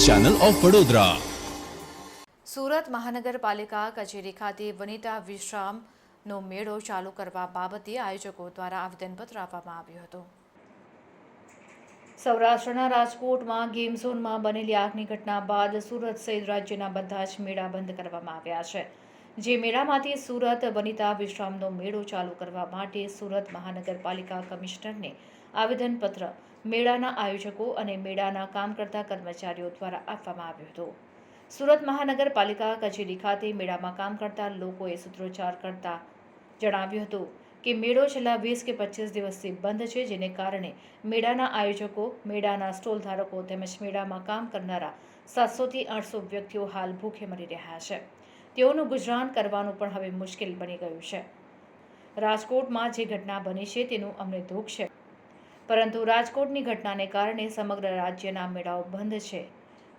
Channel of Vadodara. Surat મહાનગરપાલિકા કચેરી ખાતે વનિતા વિશ્રામનો મેળો ચાલુ કરવા બાબતે આયોજકો દ્વારા આવેદનપત્ર આપવામાં આવ્યું હતું। સૌરાષ્ટ્રના રાજકોટમાં ગેમ ઝોનમાં બનેલી આગની ઘટના બાદ સુરત સહિત રાજ્યના બધા જ મેળા બંધ કરવામાં આવ્યા છે। જે મેળામાંથી સુરત વનિતા વિશ્રામનો મેળો ચાલુ કરવા માટે સુરત મહાનગરપાલિકા કમિશનરને આવેદનપત્ર મેળાના આયોજકો અને મેળાના કામ કરતા કર્મચારીઓ દ્વારા આપવામાં આવ્યું હતું। સુરત મહાનગરપાલિકા કચેરી ખાતે મેળામાં કામ કરતા લોકોએ સૂત્રોચ્ચાર કરતા જણાવ્યું હતું કે મેળો છેલ્લા 20 કે 25 દિવસથી બંધ છે, જેને કારણે મેળાના આયોજકો, મેળાના સ્ટોલ ધારકો તેમજ મેળામાં કામ કરનારા 700 થી 800 વ્યક્તિઓ હાલ ભૂખે મરી રહ્યા છે। તેઓનું ગુજરાન કરવાનું પણ હવે મુશ્કેલ બની ગયું છે। રાજકોટમાં જે ઘટના બની છે તેનું અમને દુઃખ છે, પરંતુ રાજકોટની ઘટનાને કારણે સમગ્ર રાજ્યના મેળાઓ બંધ છે,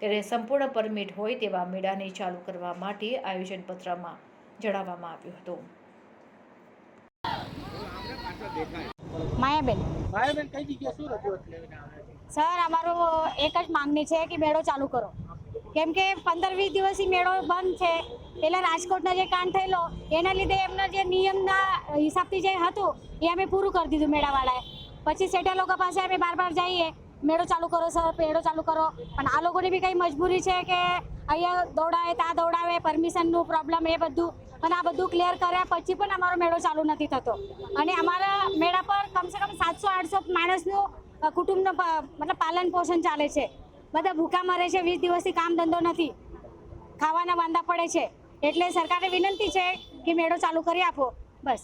ત્યારે સંપૂર્ણ પરમિટ હોય તેવા મેળાને ચાલુ કરવા માટે આયોજનપત્રમાં જણાવવામાં આવ્યું હતું। માયાબેન કઈ જગ્યા શું રજૂઆત લઈને આવ્યા છે? સર, અમારો એક જ માંગણી છે કે મેળો ચાલુ કરો, કેમ કે 15-20 દિવસથી મેળો બંધ છે। પહેલાં રાજકોટનો જે કાંડ થયેલો એના લીધે એમના જે નિયમના હિસાબથી જે હતું એ અમે પૂરું કરી દીધું મેળાવાળાએ। પછી સેઠા લોકો પાસે અમે બાર જઈએ, મેળો ચાલુ કરો સર, મેળો ચાલુ કરો, પણ આ લોકોની બી કંઈ મજબૂરી છે કે અહીંયા દોડાવે, ત્યાં દોડાવે, પરમિશનનું પ્રોબ્લેમ એ બધું, અને આ બધું ક્લિયર કર્યા પછી પણ અમારો મેળો ચાલુ નથી થતો। અને અમારા મેળા પર કમસે કમ 700-800 માણસનું કુટુંબનું મતલબ પાલન પોષણ ચાલે છે। બધા ભૂખા મરે છે, 20 દિવસથી કામ ધંધો નથી, ખાવાના વાંધા પડે છે। એટલે સરકારને વિનંતી છે કે મેળો ચાલુ કરી આપો, બસ।